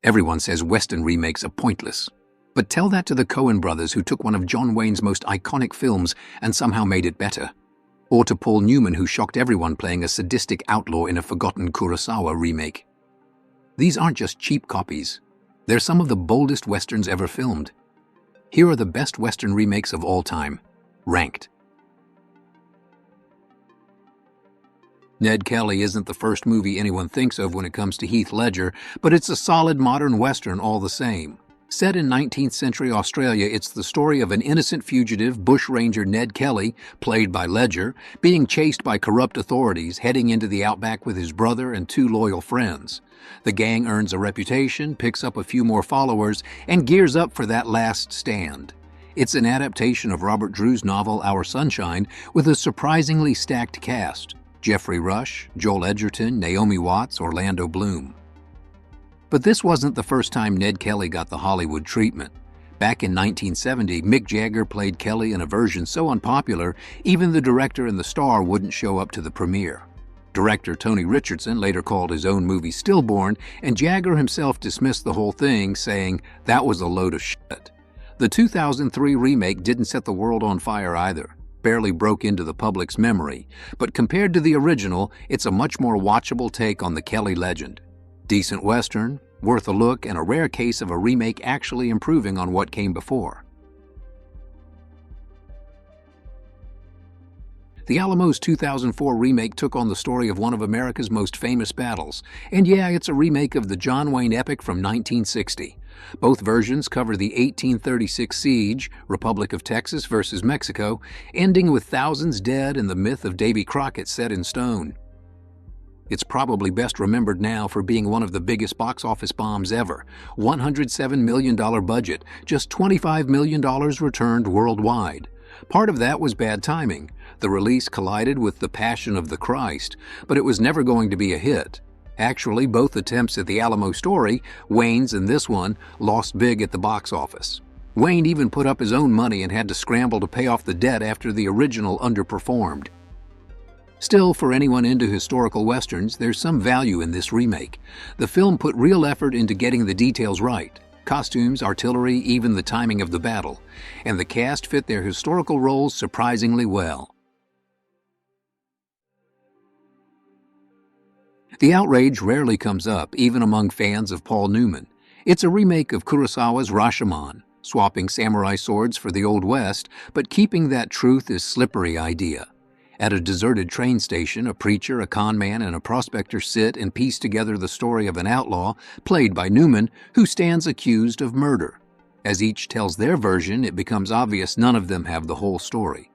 Everyone says Western remakes are pointless. But tell that to the Coen brothers who took one of John Wayne's most iconic films and somehow made it better. Or to Paul Newman, who shocked everyone playing a sadistic outlaw in a forgotten Kurosawa remake. These aren't just cheap copies. They're some of the boldest Westerns ever filmed. Here are the best Western remakes of all time, ranked. Ned Kelly isn't the first movie anyone thinks of when it comes to Heath Ledger, but it's a solid modern Western all the same. Set in 19th century Australia, it's the story of an innocent fugitive, bushranger Ned Kelly, played by Ledger, being chased by corrupt authorities, heading into the outback with his brother and two loyal friends. The gang earns a reputation, picks up a few more followers, and gears up for that last stand. It's an adaptation of Robert Drew's novel Our Sunshine with a surprisingly stacked cast: Jeffrey Rush, Joel Edgerton, Naomi Watts, Orlando Bloom. But this wasn't the first time Ned Kelly got the Hollywood treatment. Back in 1970, Mick Jagger played Kelly in a version so unpopular, even the director and the star wouldn't show up to the premiere. Director Tony Richardson later called his own movie Stillborn, and Jagger himself dismissed the whole thing, saying that was a load of shit. The 2003 remake didn't set the world on fire either. Barely broke into the public's memory, but compared to the original, it's a much more watchable take on the Kelly legend. Decent Western, worth a look, and a rare case of a remake actually improving on what came before. The Alamo's 2004 remake took on the story of one of America's most famous battles, and yeah, it's a remake of the John Wayne epic from 1960. Both versions cover the 1836 siege, Republic of Texas versus Mexico, ending with thousands dead and the myth of Davy Crockett set in stone. It's probably best remembered now for being one of the biggest box office bombs ever. $107 million budget, just $25 million returned worldwide. Part of that was bad timing. The release collided with The Passion of the Christ, but it was never going to be a hit. Actually, both attempts at the Alamo story, Wayne's and this one, lost big at the box office. Wayne even put up his own money and had to scramble to pay off the debt after the original underperformed. Still, for anyone into historical westerns, there's some value in this remake. The film put real effort into getting the details right. Costumes, artillery, even the timing of the battle. And the cast fit their historical roles surprisingly well. The outrage rarely comes up, even among fans of Paul Newman. It's a remake of Kurosawa's Rashomon, swapping samurai swords for the Old West, but keeping that truth is slippery idea. At a deserted train station, a preacher, a con man, and a prospector sit and piece together the story of an outlaw, played by Newman, who stands accused of murder. As each tells their version, it becomes obvious none of them have the whole story.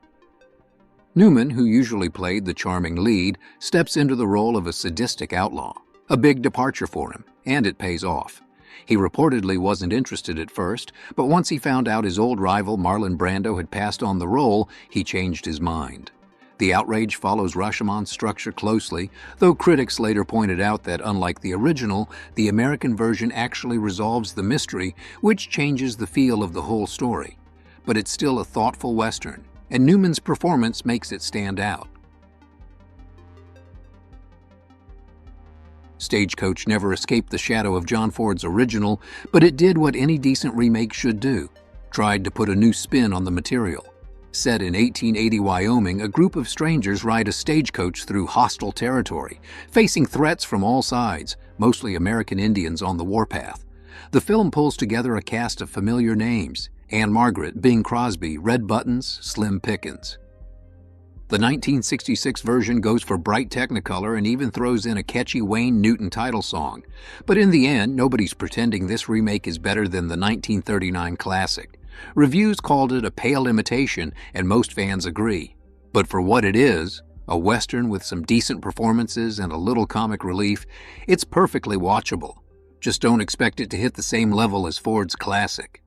Newman, who usually played the charming lead, steps into the role of a sadistic outlaw. A big departure for him, and it pays off. He reportedly wasn't interested at first, but once he found out his old rival Marlon Brando had passed on the role, he changed his mind. The outrage follows Rashomon's structure closely, though critics later pointed out that, unlike the original, the American version actually resolves the mystery, which changes the feel of the whole story. But it's still a thoughtful Western, and Newman's performance makes it stand out. Stagecoach never escaped the shadow of John Ford's original, but it did what any decent remake should do: tried to put a new spin on the material. Set in 1880 Wyoming, a group of strangers ride a stagecoach through hostile territory, facing threats from all sides, mostly American Indians on the warpath. The film pulls together a cast of familiar names: Anne Margaret, Bing Crosby, Red Buttons, Slim Pickens. The 1966 version goes for bright Technicolor and even throws in a catchy Wayne Newton title song. But in the end, nobody's pretending this remake is better than the 1939 classic. Reviews called it a pale imitation, and most fans agree. But for what it is, a Western with some decent performances and a little comic relief, it's perfectly watchable. Just don't expect it to hit the same level as Ford's classic.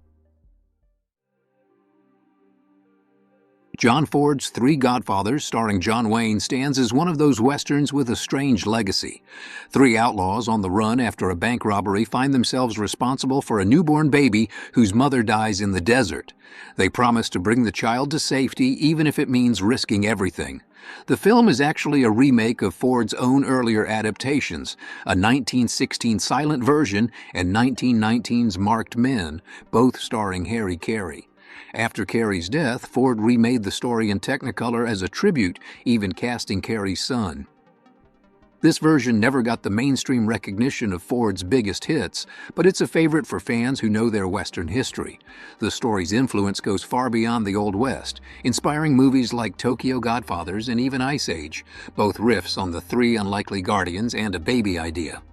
John Ford's Three Godfathers, starring John Wayne, stands as one of those westerns with a strange legacy. Three outlaws on the run after a bank robbery find themselves responsible for a newborn baby whose mother dies in the desert. They promise to bring the child to safety even if it means risking everything. The film is actually a remake of Ford's own earlier adaptations, a 1916 silent version and 1919's Marked Men, both starring Harry Carey. After Carey's death, Ford remade the story in Technicolor as a tribute, even casting Carey's son. This version never got the mainstream recognition of Ford's biggest hits, but it's a favorite for fans who know their Western history. The story's influence goes far beyond the Old West, inspiring movies like Tokyo Godfathers and even Ice Age, both riffs on the Three Unlikely Guardians and a baby idea.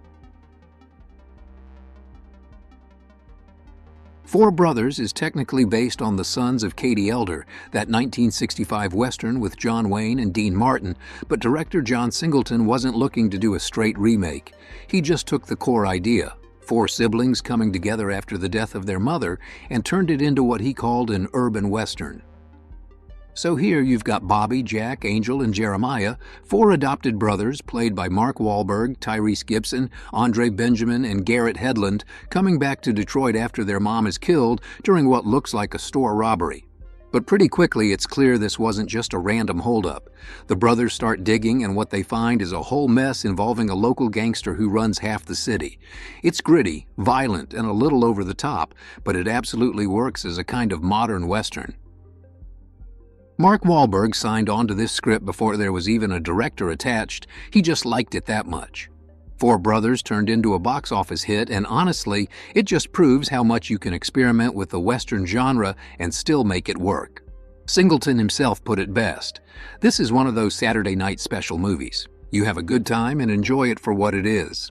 Four Brothers is technically based on The Sons of Katie Elder, that 1965 Western with John Wayne and Dean Martin, but director John Singleton wasn't looking to do a straight remake. He just took the core idea, four siblings coming together after the death of their mother, and turned it into what he called an urban Western. So here you've got Bobby, Jack, Angel, and Jeremiah, four adopted brothers played by Mark Wahlberg, Tyrese Gibson, Andre Benjamin, and Garrett Hedlund, coming back to Detroit after their mom is killed during what looks like a store robbery. But pretty quickly it's clear this wasn't just a random holdup. The brothers start digging, and what they find is a whole mess involving a local gangster who runs half the city. It's gritty, violent, and a little over the top, but it absolutely works as a kind of modern Western. Mark Wahlberg signed on to this script before there was even a director attached. He just liked it that much. Four Brothers turned into a box office hit, and honestly, it just proves how much you can experiment with the Western genre and still make it work. Singleton himself put it best. This is one of those Saturday night special movies. You have a good time and enjoy it for what it is.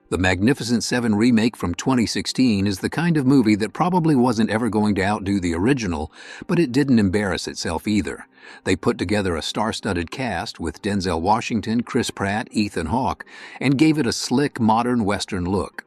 The Magnificent Seven remake from 2016 is the kind of movie that probably wasn't ever going to outdo the original, but it didn't embarrass itself either. They put together a star-studded cast with Denzel Washington, Chris Pratt, Ethan Hawke, and gave it a slick, modern Western look.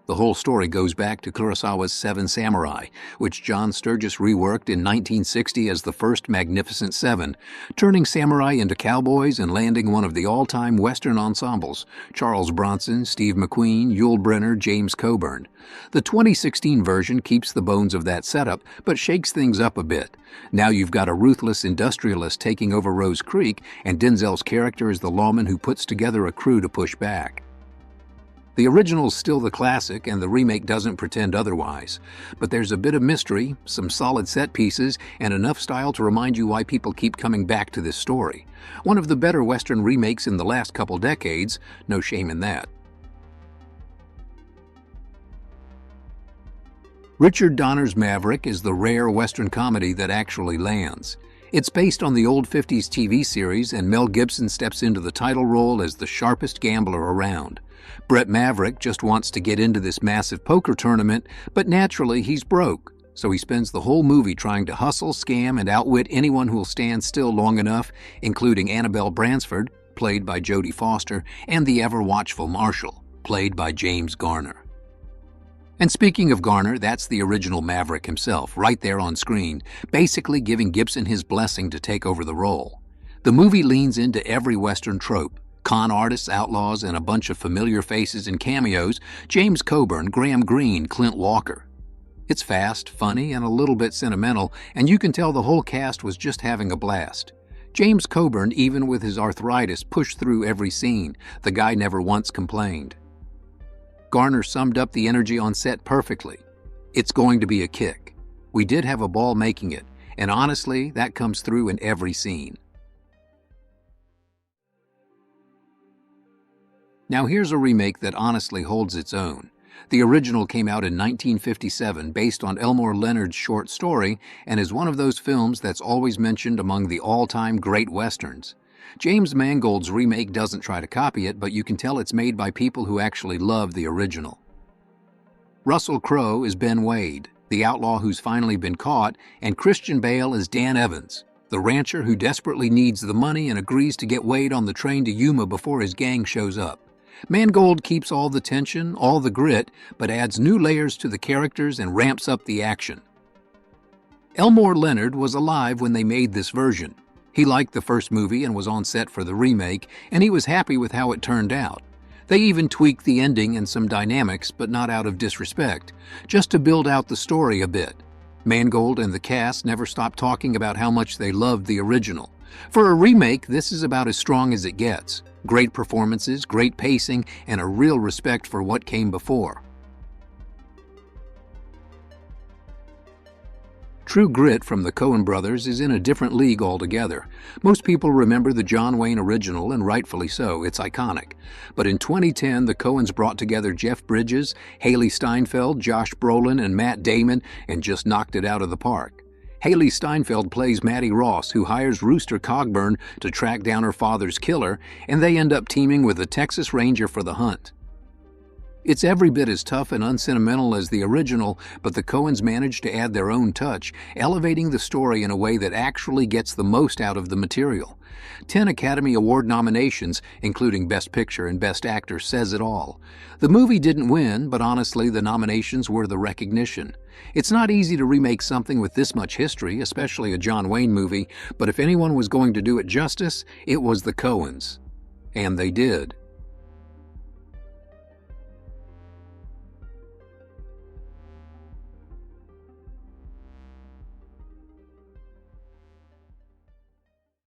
The whole story goes back to Kurosawa's Seven Samurai, which John Sturges reworked in 1960 as the first Magnificent Seven, turning samurai into cowboys and landing one of the all-time Western ensembles, Charles Bronson, Steve McQueen, Yul Brynner, James Coburn. The 2016 version keeps the bones of that setup, but shakes things up a bit. Now you've got a ruthless industrialist taking over Rose Creek, and Denzel's character is the lawman who puts together a crew to push back. The original's still the classic, and the remake doesn't pretend otherwise. But there's a bit of mystery, some solid set pieces, and enough style to remind you why people keep coming back to this story. One of the better Western remakes in the last couple decades, no shame in that. Richard Donner's Maverick is the rare Western comedy that actually lands. It's based on the old 50s TV series, and Mel Gibson steps into the title role as the sharpest gambler around. Brett Maverick just wants to get into this massive poker tournament, but naturally he's broke, so he spends the whole movie trying to hustle, scam, and outwit anyone who'll stand still long enough, including Annabelle Bransford, played by Jodie Foster, and the ever-watchful Marshall, played by James Garner. And speaking of Garner, that's the original Maverick himself, right there on screen, basically giving Gibson his blessing to take over the role. The movie leans into every Western trope. Con artists, outlaws, and a bunch of familiar faces and cameos, James Coburn, Graham Greene, Clint Walker. It's fast, funny, and a little bit sentimental, and you can tell the whole cast was just having a blast. James Coburn, even with his arthritis, pushed through every scene. The guy never once complained. Garner summed up the energy on set perfectly. It's going to be a kick. We did have a ball making it, and honestly, that comes through in every scene. Now here's a remake that honestly holds its own. The original came out in 1957 based on Elmore Leonard's short story and is one of those films that's always mentioned among the all-time great westerns. James Mangold's remake doesn't try to copy it, but you can tell it's made by people who actually love the original. Russell Crowe is Ben Wade, the outlaw who's finally been caught, and Christian Bale is Dan Evans, the rancher who desperately needs the money and agrees to get Wade on the train to Yuma before his gang shows up. Mangold keeps all the tension, all the grit, but adds new layers to the characters and ramps up the action. Elmore Leonard was alive when they made this version. He liked the first movie and was on set for the remake, and he was happy with how it turned out. They even tweaked the ending and some dynamics, but not out of disrespect, just to build out the story a bit. Mangold and the cast never stopped talking about how much they loved the original. For a remake, this is about as strong as it gets. Great performances, great pacing, and a real respect for what came before. True Grit from the Coen brothers is in a different league altogether. Most people remember the John Wayne original, and rightfully so, it's iconic. But in 2010, the Coens brought together Jeff Bridges, Haley Steinfeld, Josh Brolin, and Matt Damon and just knocked it out of the park. Haley Steinfeld plays Maddie Ross, who hires Rooster Cogburn to track down her father's killer, and they end up teaming with a Texas Ranger for the hunt. It's every bit as tough and unsentimental as the original, but the Coens managed to add their own touch, elevating the story in a way that actually gets the most out of the material. 10 Academy Award nominations, including Best Picture and Best Actor, says it all. The movie didn't win, but honestly, the nominations were the recognition. It's not easy to remake something with this much history, especially a John Wayne movie, but if anyone was going to do it justice, it was the Coens. And they did.